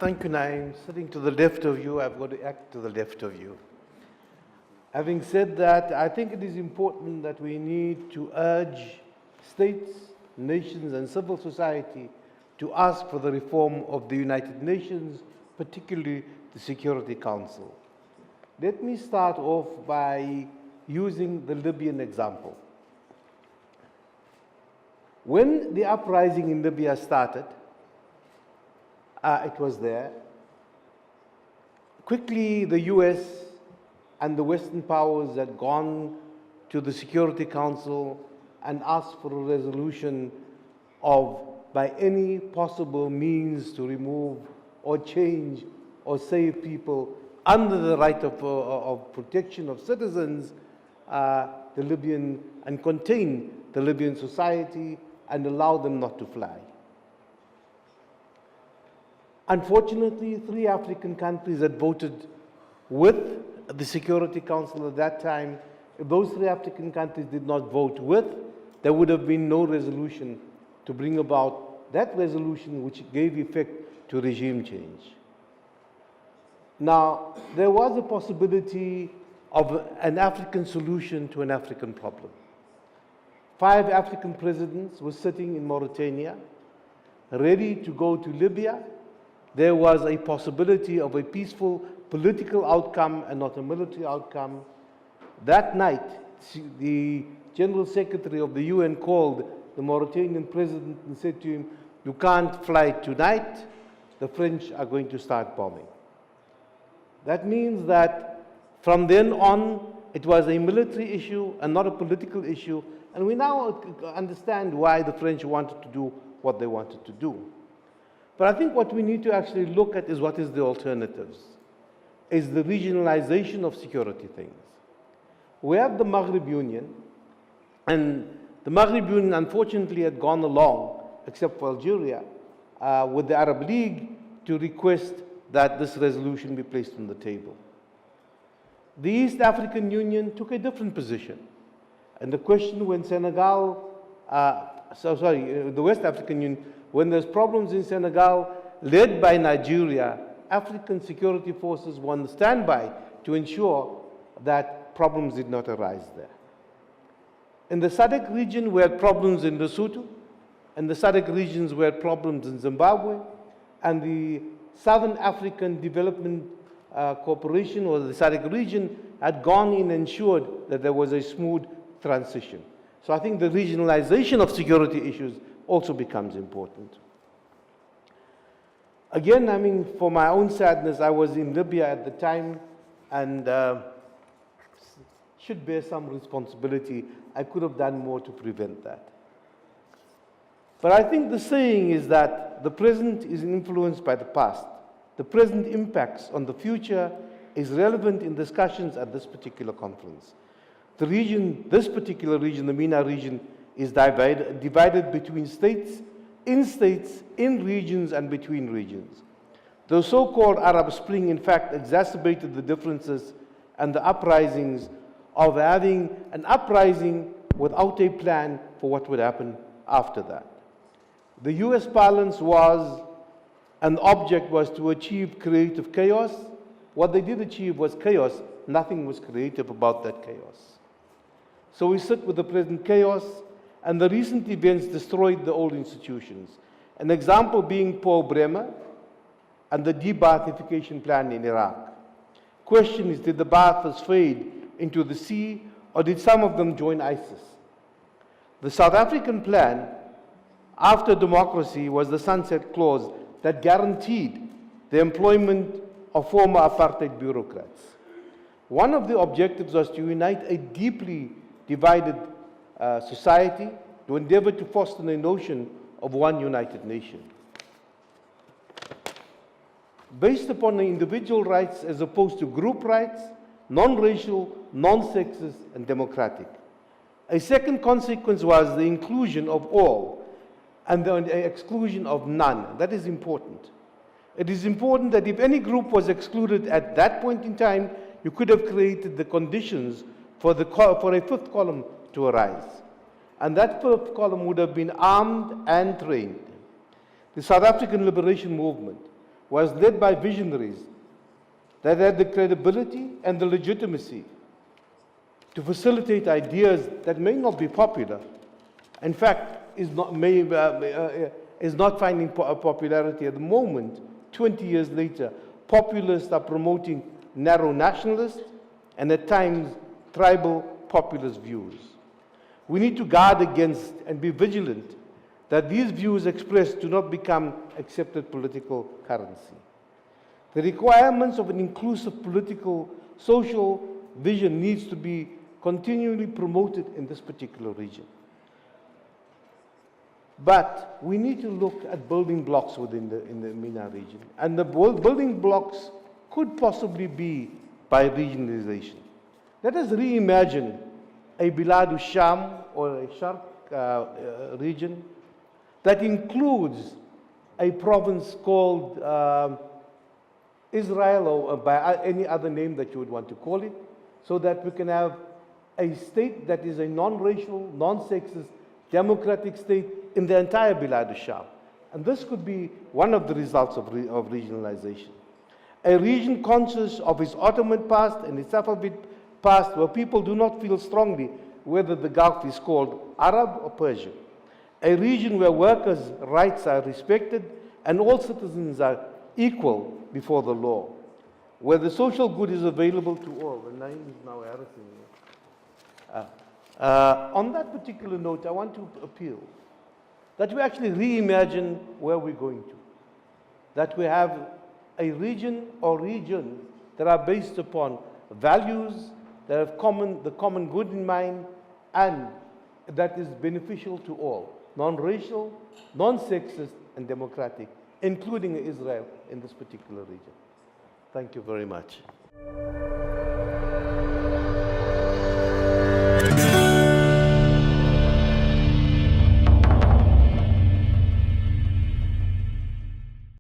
Thank you, Naim. Sitting to the left of you, I've got to act to the left of you. Having said that, I think it is important that we need to urge states, nations, and civil society to ask for the reform of the United Nations, particularly the Security Council. Let me start off by using the Libyan example. When the uprising in Libya started, it was there. Quickly, the US and the Western powers had gone to the Security Council and asked for a resolution of, by any possible means, to remove or change or save people under the right of protection of citizens, the Libyan, and contain the Libyan society and allow them not to fly. Unfortunately, 3 African countries had voted with the Security Council at that time. If those 3 African countries did not vote with, there would have been no resolution to bring about that resolution which gave effect to regime change. Now, there was a possibility of an African solution to an African problem. 5 African presidents were sitting in Mauritania, ready to go to Libya. There was a possibility of a peaceful political outcome and not a military outcome. That night, the General Secretary of the UN called the Mauritanian president and said to him, "You can't fly tonight. The French are going to start bombing." That means that from then on, it was a military issue and not a political issue. And we now understand why the French wanted to do what they wanted to do. But I think what we need to actually look at is what is the alternatives, is the regionalization of security things. We have the Maghreb Union, and the Maghreb Union unfortunately had gone along, except for Algeria, with the Arab League to request that this resolution be placed on the table. The East African Union took a different position. And the question when Senegal, the West African Union, when there's problems in Senegal, led by Nigeria, African security forces were on standby to ensure that problems did not arise there. In the SADC region, we had problems in Lesotho, and the SADC regions we had problems in Zimbabwe, and the Southern African Development Corporation, or the SADC region, had gone in and ensured that there was a smooth transition. So I think the regionalization of security issues also becomes important. Again, I mean, for my own sadness, I was in Libya at the time and should bear some responsibility. I could have done more to prevent that. But I think the saying is that the present is influenced by the past. The present impacts on the future is relevant in discussions at this particular conference. The region, this particular region, the MENA region, is divided between states, in regions, and between regions. The so-called Arab Spring, in fact, exacerbated the differences and the uprisings of having an uprising without a plan for what would happen after that. The US balance was, an object was to achieve creative chaos. What they did achieve was chaos. Nothing was creative about that chaos. So we sit with the present chaos, and the recent events destroyed the old institutions. An example being Paul Bremer and the de-Baathification plan in Iraq. Question is, did the Baathis fade into the sea, or did some of them join ISIS? The South African plan, after democracy, was the sunset clause that guaranteed the employment of former apartheid bureaucrats. One of the objectives was to unite a deeply divided society, to endeavor to foster the notion of one united nation. Based upon the individual rights as opposed to group rights, non-racial, non-sexist, and democratic. A second consequence was the inclusion of all and the exclusion of none. That is important. It is important that if any group was excluded at that point in time, you could have created the conditions for a fifth column to arise. And that fifth column would have been armed and trained. The South African Liberation Movement was led by visionaries that had the credibility and the legitimacy to facilitate ideas that may not be popular. In fact, is not finding popularity at the moment. 20 years later, populists are promoting narrow nationalist and at times tribal populist views. We need to guard against and be vigilant that these views expressed do not become accepted political currency. The requirements of an inclusive political, social vision needs to be continually promoted in this particular region. But we need to look at building blocks within the MENA region. And the building blocks could possibly be by regionalization. Let us reimagine a Bilad al-Sham or a Sharq region that includes a province called Israel, or by any other name that you would want to call it, so that we can have a state that is a non-racial, non-sexist, democratic state in the entire Bilad al-Sham. And this could be one of the results of regionalization. A region conscious of its Ottoman past and its Safavid past, where people do not feel strongly whether the Gulf is called Arab or Persian. A region where workers' rights are respected and all citizens are equal before the law, where the social good is available to all. The name is now harassing me. On that particular note, I want to appeal that we actually reimagine where we're going to, that we have a region or regions that are based upon values, that have the common good in mind, and that is beneficial to all, non-racial, non-sexist, and democratic, including Israel in this particular region. Thank you very much.